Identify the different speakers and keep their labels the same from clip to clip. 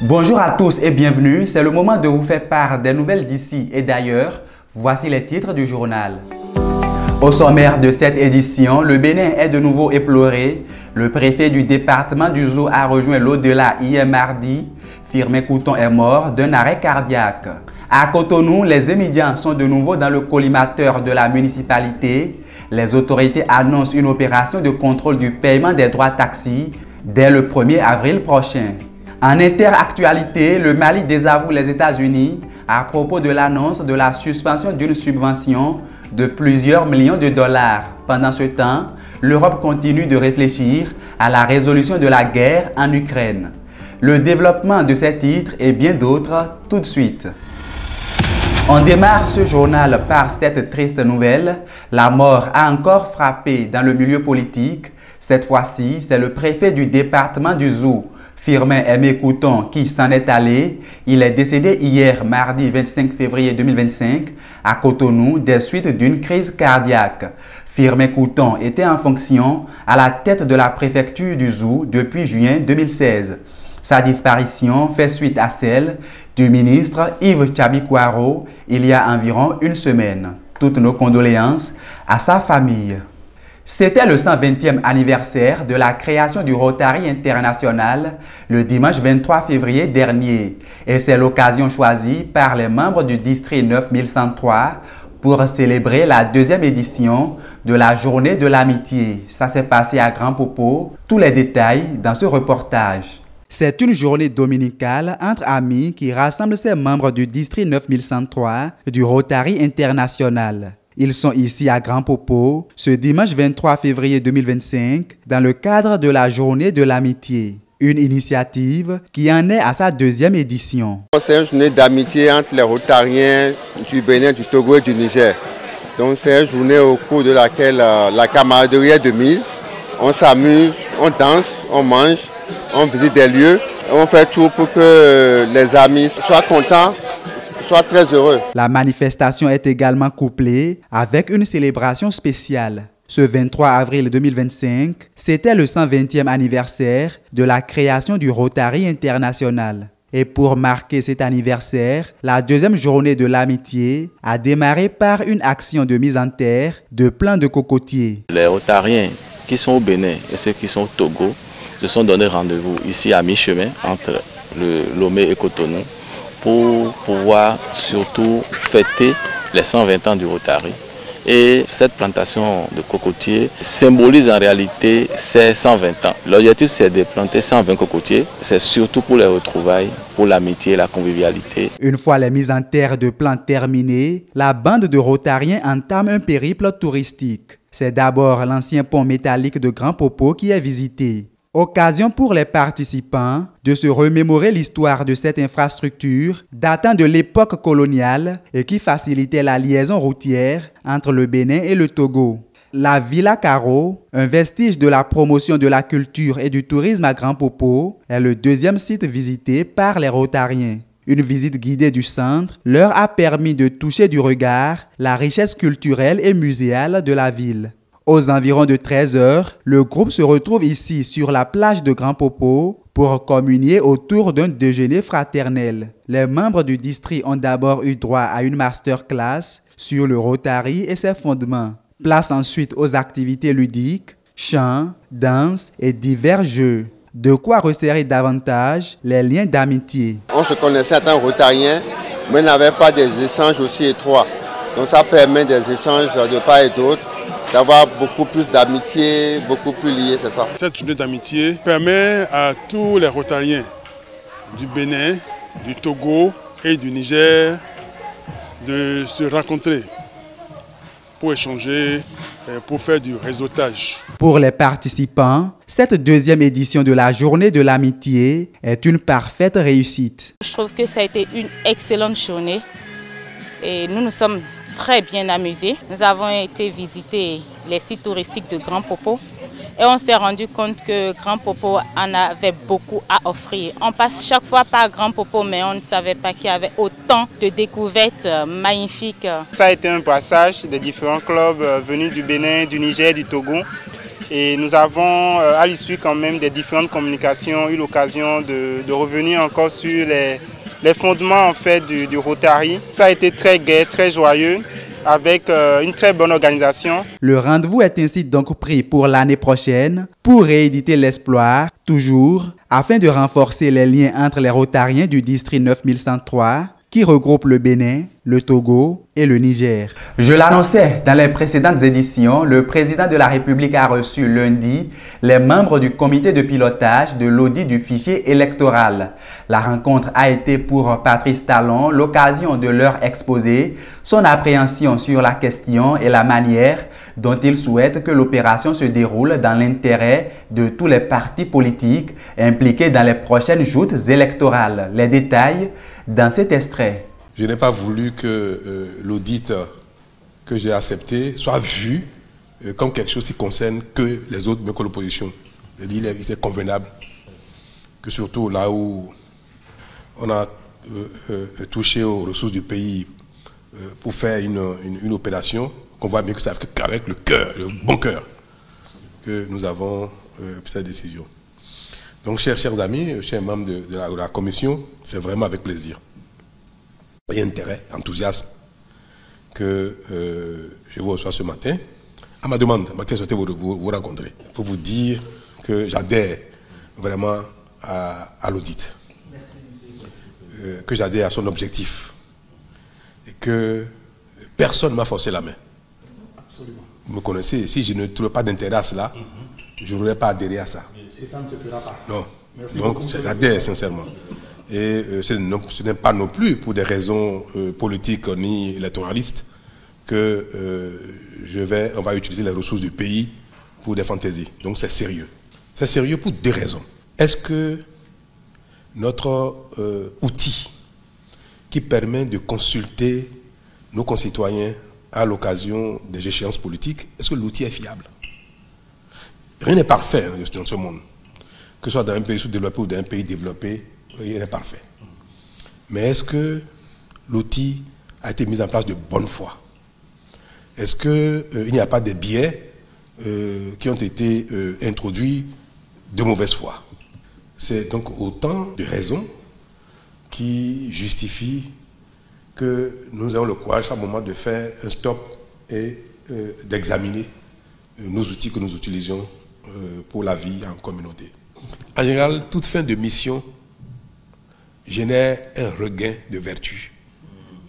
Speaker 1: Bonjour à tous et bienvenue, c'est le moment de vous faire part des nouvelles d'ici et d'ailleurs. Voici les titres du journal. Au sommaire de cette édition, le Bénin est de nouveau éploré. Le préfet du département du Zou a rejoint l'au-delà hier mardi. Firmin Couton est mort d'un arrêt cardiaque. À Cotonou, les étudiants sont de nouveau dans le collimateur de la municipalité. Les autorités annoncent une opération de contrôle du paiement des droits taxis dès le 1er avril prochain. En interactualité, le Mali désavoue les États-Unis à propos de l'annonce de la suspension d'une subvention de plusieurs millions de dollars. Pendant ce temps, l'Europe continue de réfléchir à la résolution de la guerre en Ukraine. Le développement de ces titres et bien d'autres tout de suite. On démarre ce journal par cette triste nouvelle. La mort a encore frappé dans le milieu politique. Cette fois-ci, c'est le préfet du département du Zou, Firmin Aimé Couton, qui s'en est allé. Il est décédé hier, mardi 25 février 2025, à Cotonou, des suites d'une crise cardiaque. Firmin Couton était en fonction à la tête de la préfecture du Zou depuis juin 2016. Sa disparition fait suite à celle du ministre Yves Tchabi-Kouaro il y a environ une semaine. Toutes nos condoléances à sa famille. C'était le 120e anniversaire de la création du Rotary International le dimanche 23 février dernier et c'est l'occasion choisie par les membres du district 9103 pour célébrer la deuxième édition de la Journée de l'Amitié. Ça s'est passé à Grand Popo. Tous les détails dans ce reportage. C'est une journée dominicale entre amis qui rassemble ses membres du district 9103 du Rotary International. Ils sont ici à Grand Popo ce dimanche 23 février 2025 dans le cadre de la Journée de l'Amitié. Une initiative qui en est à sa deuxième édition.
Speaker 2: C'est une journée d'amitié entre les Rotariens du Bénin, du Togo et du Niger. Donc c'est une journée au cours de laquelle la camaraderie est de mise. On s'amuse, on danse, on mange, on visite des lieux. On fait tout pour que les amis soient contents, soient très heureux.
Speaker 1: La manifestation est également couplée avec une célébration spéciale. Ce 23 avril 2025, c'était le 120e anniversaire de la création du Rotary International. Et pour marquer cet anniversaire, la deuxième journée de l'amitié a démarré par une action de mise en terre de plants de cocotiers.
Speaker 3: Les Rotariens qui sont au Bénin et ceux qui sont au Togo se sont donné rendez-vous ici à mi-chemin entre Lomé et Cotonou pour pouvoir surtout fêter les 120 ans du Rotary. Et cette plantation de cocotiers symbolise en réalité ces 120 ans. L'objectif, c'est de planter 120 cocotiers. C'est surtout pour les retrouvailles, pour l'amitié, la convivialité.
Speaker 1: Une fois les mises en terre de plants terminées, la bande de Rotariens entame un périple touristique. C'est d'abord l'ancien pont métallique de Grand Popo qui est visité. Occasion pour les participants de se remémorer l'histoire de cette infrastructure datant de l'époque coloniale et qui facilitait la liaison routière entre le Bénin et le Togo. La Villa Caro, un vestige de la promotion de la culture et du tourisme à Grand Popo, est le deuxième site visité par les Rotariens. Une visite guidée du centre leur a permis de toucher du regard la richesse culturelle et muséale de la ville. Aux environs de 13 h, le groupe se retrouve ici sur la plage de Grand Popo pour communier autour d'un déjeuner fraternel. Les membres du district ont d'abord eu droit à une masterclass sur le Rotary et ses fondements. Place ensuite aux activités ludiques, chants, danses et divers jeux. De quoi resserrer davantage les liens d'amitié.
Speaker 2: On se connaissait en tant que Rotarien, mais n'avait pas des échanges aussi étroits. Donc ça permet des échanges de part et d'autre, d'avoir beaucoup plus d'amitié, beaucoup plus liés, c'est ça.
Speaker 4: Cette journée d'amitié permet à tous les Rotariens du Bénin, du Togo et du Niger de se rencontrer pour échanger, pour faire du réseautage.
Speaker 1: Pour les participants, cette deuxième édition de la Journée de l'Amitié est une parfaite réussite.
Speaker 5: Je trouve que ça a été une excellente journée et nous nous sommes très bien amusés. Nous avons été visiter les sites touristiques de Grand Popo et on s'est rendu compte que Grand Popo en avait beaucoup à offrir. On passe chaque fois par Grand Popo, mais on ne savait pas qu'il y avait autant de découvertes magnifiques.
Speaker 6: Ça a été un brassage des différents clubs venus du Bénin, du Niger, du Togo. Et nous avons, à l'issue quand même des différentes communications, eu l'occasion de revenir encore sur les fondements en fait du Rotary. Ça a été très gai, très joyeux, avec une très bonne organisation.
Speaker 1: Le rendez-vous est ainsi donc pris pour l'année prochaine pour rééditer l'Esploir, toujours afin de renforcer les liens entre les Rotariens du district 9103 qui regroupe le Bénin, le Togo et le Niger. Je l'annonçais dans les précédentes éditions, le président de la République a reçu lundi les membres du comité de pilotage de l'audit du fichier électoral. La rencontre a été pour Patrice Talon l'occasion de leur exposer son appréhension sur la question et la manière dont il souhaite que l'opération se déroule dans l'intérêt de tous les partis politiques impliqués dans les prochaines joutes électorales. Les détails dans cet extrait.
Speaker 7: Je n'ai pas voulu que l'audit que j'ai accepté soit vu comme quelque chose qui concerne que les autres, mais que l'opposition. Il était convenable que surtout là où on a touché aux ressources du pays pour faire une opération, qu'on voit bien que c'est avec le cœur, le bon cœur, que nous avons pris cette décision. Donc, chers amis, chers membres de la commission, c'est vraiment avec plaisir et intérêt, enthousiasme que je vous reçois ce matin. À ma demande, je souhaitais vous rencontrer pour vous dire que j'adhère vraiment à l'audit, que j'adhère à son objectif et que personne ne m'a forcé la main. Absolument. Vous me connaissez, si je ne trouvais pas d'intérêt à cela, je n'aurais pas adhéré à ça.
Speaker 8: Et ça ne se fera pas.
Speaker 7: Non. Merci. Donc j'adhère sincèrement. Et ce n'est pas non plus pour des raisons politiques ni électoralistes que on va utiliser les ressources du pays pour des fantaisies. Donc c'est sérieux. C'est sérieux pour deux raisons. Est-ce que notre outil qui permet de consulter nos concitoyens à l'occasion des échéances politiques, est-ce que l'outil est fiable? Rien n'est parfait dans ce monde. Que ce soit dans un pays sous-développé ou dans un pays développé, rien n'est parfait. Mais est-ce que l'outil a été mis en place de bonne foi? Est-ce qu'il n'y a pas de biais qui ont été introduits de mauvaise foi? C'est donc autant de raisons qui justifient que nous ayons le courage à un moment de faire un stop et d'examiner nos outils que nous utilisons pour la vie en communauté. En général, toute fin de mission génère un regain de vertu,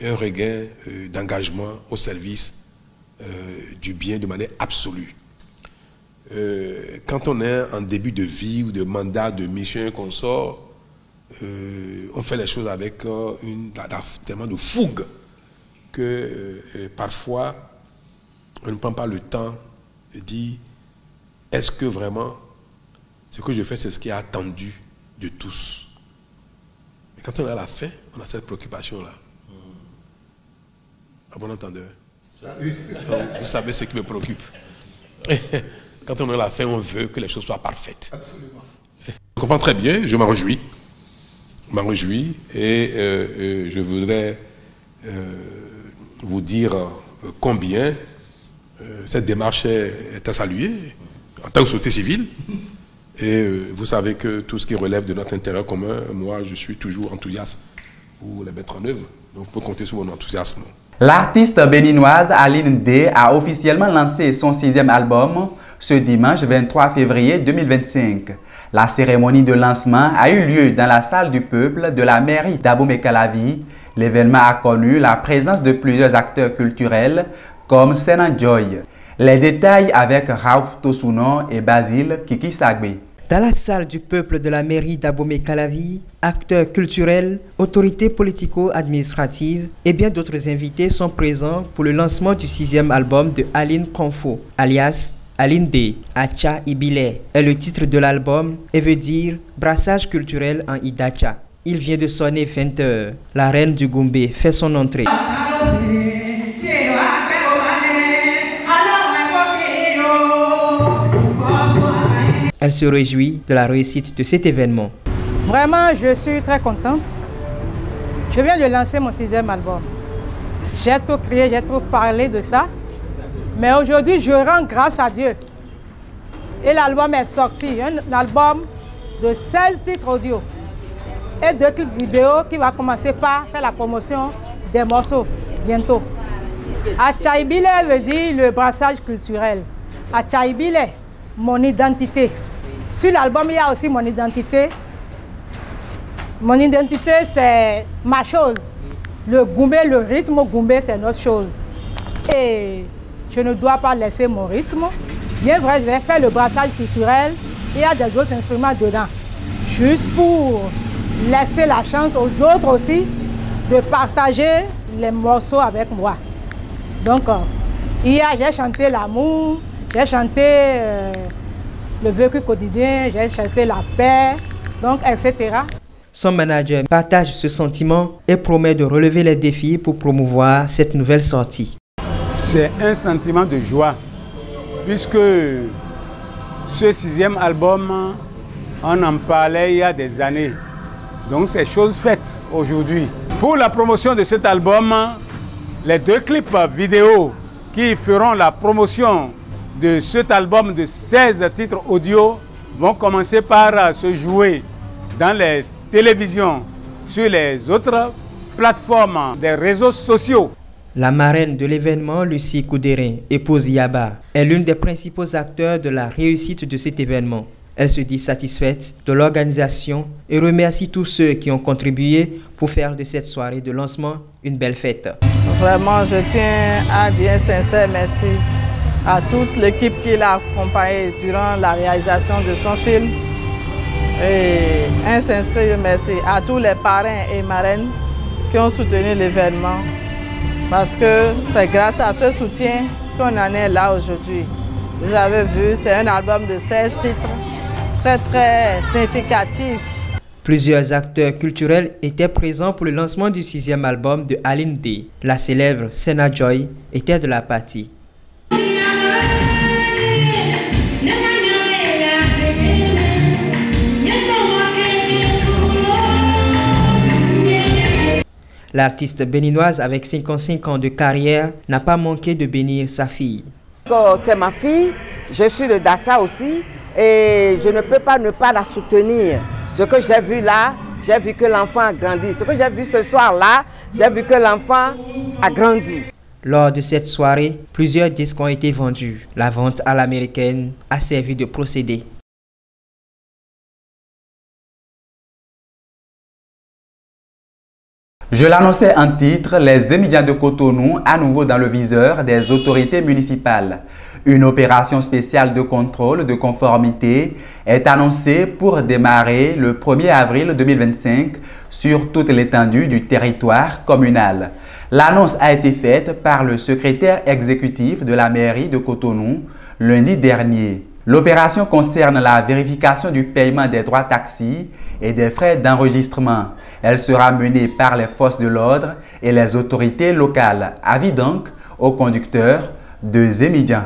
Speaker 7: un regain d'engagement au service du bien de manière absolue. Quand on est en début de vie ou de mandat, de mission qu'on sort, on fait les choses avec tellement de fougue que parfois on ne prend pas le temps de dire est-ce que vraiment ce que je fais c'est ce qui est attendu de tous. Et quand on est à la fin, on a cette préoccupation-là. À bon entendeur. Vous savez ce qui me préoccupe. Quand on est à la fin, on veut que les choses soient parfaites. Absolument. Je comprends très bien, je m'en réjouis. Je m'en réjouis et je voudrais vous dire combien cette démarche est à saluer en tant que société civile. Et vous savez que tout ce qui relève de notre intérêt commun, moi je suis toujours enthousiaste pour les mettre en œuvre. Donc vous pouvez compter sur mon enthousiasme.
Speaker 1: L'artiste béninoise Aline D a officiellement lancé son 6e album ce dimanche 23 février 2025. La cérémonie de lancement a eu lieu dans la salle du peuple de la mairie d'Abomey-Calavi. L'événement a connu la présence de plusieurs acteurs culturels comme Senan Joy. Les détails avec Raouf Tosuno et Basile Kikisagbe.
Speaker 9: Dans la salle du peuple de la mairie d'Abomey-Calavi, acteurs culturels, autorités politico-administratives et bien d'autres invités sont présents pour le lancement du 6e album de Aline Konfo, alias Aline D. Acha Ibile est le titre de l'album et veut dire brassage culturel en Idacha. Il vient de sonner 20h. La reine du Goumbé fait son entrée. Elle se réjouit de la réussite de cet événement.
Speaker 10: Vraiment, je suis très contente. Je viens de lancer mon 6e album. J'ai trop crié, j'ai trop parlé de ça. Mais aujourd'hui, je rends grâce à Dieu. Et l'album est sorti, un album de 16 titres audio et 2 clips vidéo qui va commencer par faire la promotion des morceaux bientôt. Achaibile veut dire le brassage culturel. Achaibile, mon identité. Sur l'album, il y a aussi mon identité. Mon identité, c'est ma chose. Le goumbe, le rythme goumbe, c'est notre chose. Et je ne dois pas laisser mon rythme. Bien vrai, je vais faire le brassage culturel. Il y a des autres instruments dedans. Juste pour laisser la chance aux autres aussi de partager les morceaux avec moi. Donc, hier, j'ai chanté l'amour, j'ai chanté le vécu quotidien, j'ai chanté la paix, donc, etc.
Speaker 9: Son manager partage ce sentiment et promet de relever les défis pour promouvoir cette nouvelle sortie.
Speaker 8: C'est un sentiment de joie, puisque ce 6e album, on en parlait il y a des années. Donc c'est chose faite aujourd'hui. Pour la promotion de cet album, les 2 clips vidéo qui feront la promotion de cet album de 16 titres audio vont commencer par se jouer dans les télévisions, sur les autres plateformes des réseaux sociaux.
Speaker 9: La marraine de l'événement, Lucie Koudérin, épouse Yaba, est l'une des principaux acteurs de la réussite de cet événement. Elle se dit satisfaite de l'organisation et remercie tous ceux qui ont contribué pour faire de cette soirée de lancement une belle fête.
Speaker 11: Vraiment, je tiens à dire un sincère merci à toute l'équipe qui l'a accompagné durant la réalisation de son film. Et un sincère merci à tous les parrains et marraines qui ont soutenu l'événement. Parce que c'est grâce à ce soutien qu'on en est là aujourd'hui. Vous avez vu, c'est un album de 16 titres. Très significatif.
Speaker 9: Plusieurs acteurs culturels étaient présents pour le lancement du 6e album de Aline D. La célèbre Sena Joy était de la partie. L'artiste béninoise avec 55 ans de carrière n'a pas manqué de bénir sa fille.
Speaker 12: C'est ma fille, je suis de Dassa aussi. Et je ne peux pas ne pas la soutenir. Ce que j'ai vu là, j'ai vu que l'enfant a grandi. Ce que j'ai vu ce soir-là, j'ai vu que l'enfant a grandi.
Speaker 9: Lors de cette soirée, plusieurs disques ont été vendus. La vente à l'américaine a servi de procédé.
Speaker 1: Je l'annonçais en titre, les étudiants de Cotonou à nouveau dans le viseur des autorités municipales. Une opération spéciale de contrôle de conformité est annoncée pour démarrer le 1er avril 2025 sur toute l'étendue du territoire communal. L'annonce a été faite par le secrétaire exécutif de la mairie de Cotonou lundi dernier. L'opération concerne la vérification du paiement des droits taxis et des frais d'enregistrement. Elle sera menée par les forces de l'ordre et les autorités locales. Avis donc aux conducteurs de Zémidjan.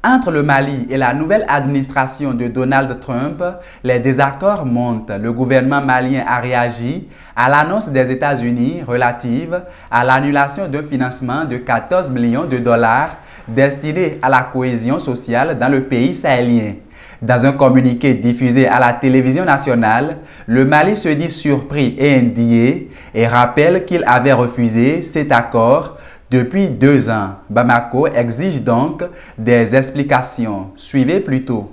Speaker 1: Entre le Mali et la nouvelle administration de Donald Trump, les désaccords montent. Le gouvernement malien a réagi à l'annonce des États-Unis relative à l'annulation d'un financement de 14 millions de dollars destiné à la cohésion sociale dans le pays sahélien. Dans un communiqué diffusé à la télévision nationale, le Mali se dit surpris et indigné et rappelle qu'il avait refusé cet accord depuis 2 ans. Bamako exige donc des explications. Suivez plutôt.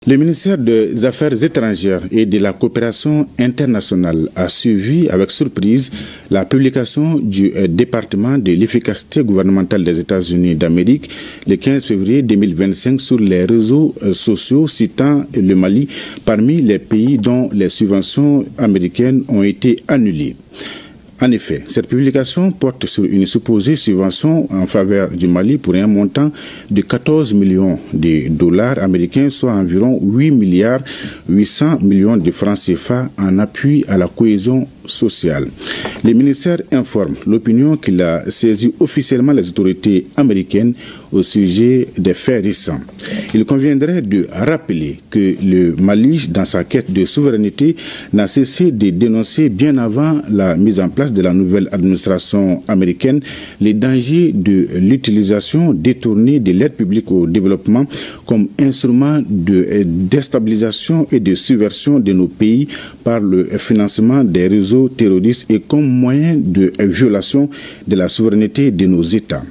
Speaker 13: Le ministère des Affaires étrangères et de la coopération internationale a suivi avec surprise la publication du département de l'efficacité gouvernementale des États-Unis d'Amérique le 15 février 2025 sur les réseaux sociaux citant le Mali parmi les pays dont les subventions américaines ont été annulées. En effet, cette publication porte sur une supposée subvention en faveur du Mali pour un montant de 14 millions de dollars américains, soit environ 8 milliards 800 millions de francs CFA en appui à la cohésion sociale. Le ministère informe l'opinion qu'il a saisi officiellement les autorités américaines au sujet des faits récents. Il conviendrait de rappeler que le Mali, dans sa quête de souveraineté, n'a cessé de dénoncer bien avant la mise en place de la nouvelle administration américaine les dangers de l'utilisation détournée de l'aide publique au développement comme instrument de déstabilisation et de subversion de nos pays par le financement des réseaux terroristes et comme moyen de violation de la souveraineté de nos États.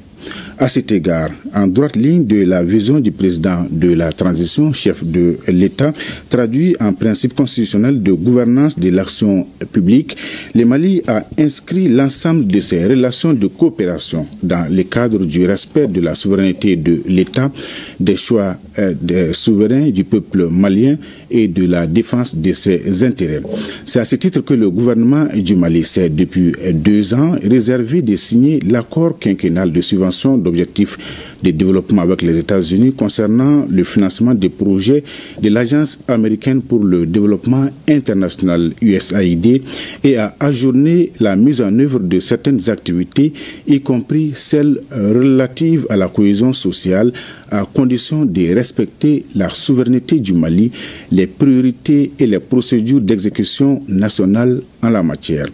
Speaker 13: À cet égard, en droite ligne de la vision du président de la transition, chef de l'État, traduit en principe constitutionnel de gouvernance de l'action publique, le Mali a inscrit l'ensemble de ses relations de coopération dans le cadre du respect de la souveraineté de l'État, des choix des souverains du peuple malien et de la défense de ses intérêts. C'est à ce titre que le gouvernement du Mali s'est depuis 2 ans réservé de signer l'accord quinquennal de subvention d'objectifs de développement avec les États-Unis concernant le financement des projets de l'Agence américaine pour le développement international USAID et a ajourné la mise en œuvre de certaines activités, y compris celles relatives à la cohésion sociale, à condition de respecter la souveraineté du Mali, les priorités et les procédures d'exécution nationale en la matière.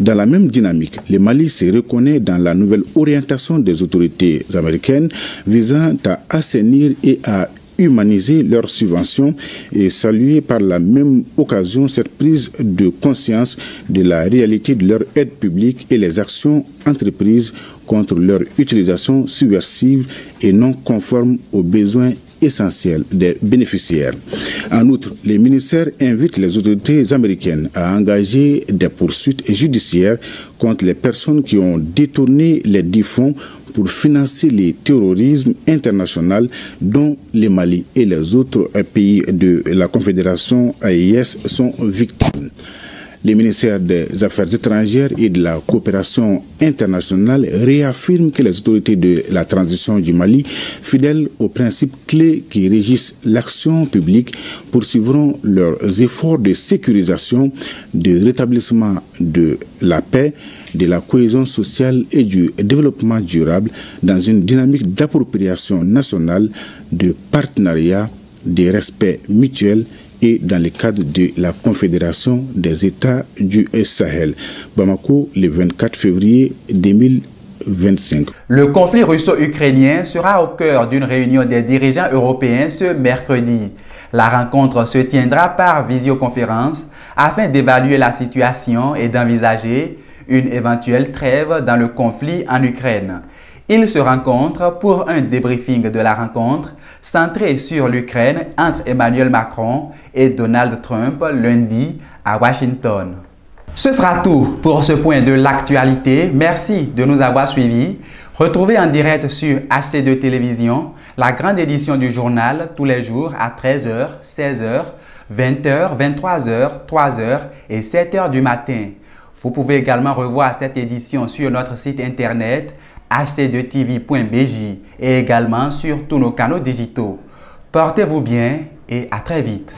Speaker 13: Dans la même dynamique, le Mali se reconnaît dans la nouvelle orientation des autorités américaines visant à assainir et à humaniser leurs subventions et saluer par la même occasion cette prise de conscience de la réalité de leur aide publique et les actions entreprises contre leur utilisation subversive et non conforme aux besoins essentiels des bénéficiaires. En outre, les ministères invitent les autorités américaines à engager des poursuites judiciaires contre les personnes qui ont détourné les dits fonds pour financer le terrorisme international dont le Mali et les autres pays de la Confédération AES sont victimes. Le ministère des Affaires étrangères et de la coopération internationale réaffirme que les autorités de la transition du Mali, fidèles aux principes clés qui régissent l'action publique, poursuivront leurs efforts de sécurisation, de rétablissement de la paix, de la cohésion sociale et du développement durable dans une dynamique d'appropriation nationale, de partenariat, de respect mutuel et dans le cadre de la Confédération des États du Sahel. Bamako, le 24 février 2025.
Speaker 1: Le conflit russo-ukrainien sera au cœur d'une réunion des dirigeants européens ce mercredi. La rencontre se tiendra par visioconférence afin d'évaluer la situation et d'envisager une éventuelle trêve dans le conflit en Ukraine. Ils se rencontrent pour un débriefing de la rencontre centrée sur l'Ukraine entre Emmanuel Macron et Donald Trump lundi à Washington. Ce sera tout pour ce point de l'actualité. Merci de nous avoir suivis. Retrouvez en direct sur HC2 Télévision la grande édition du journal tous les jours à 13h, 16h, 20h, 23h, 3h et 7h du matin. Vous pouvez également revoir cette édition sur notre site internet hc2tv.bj et également sur tous nos canaux digitaux. Portez-vous bien et à très vite.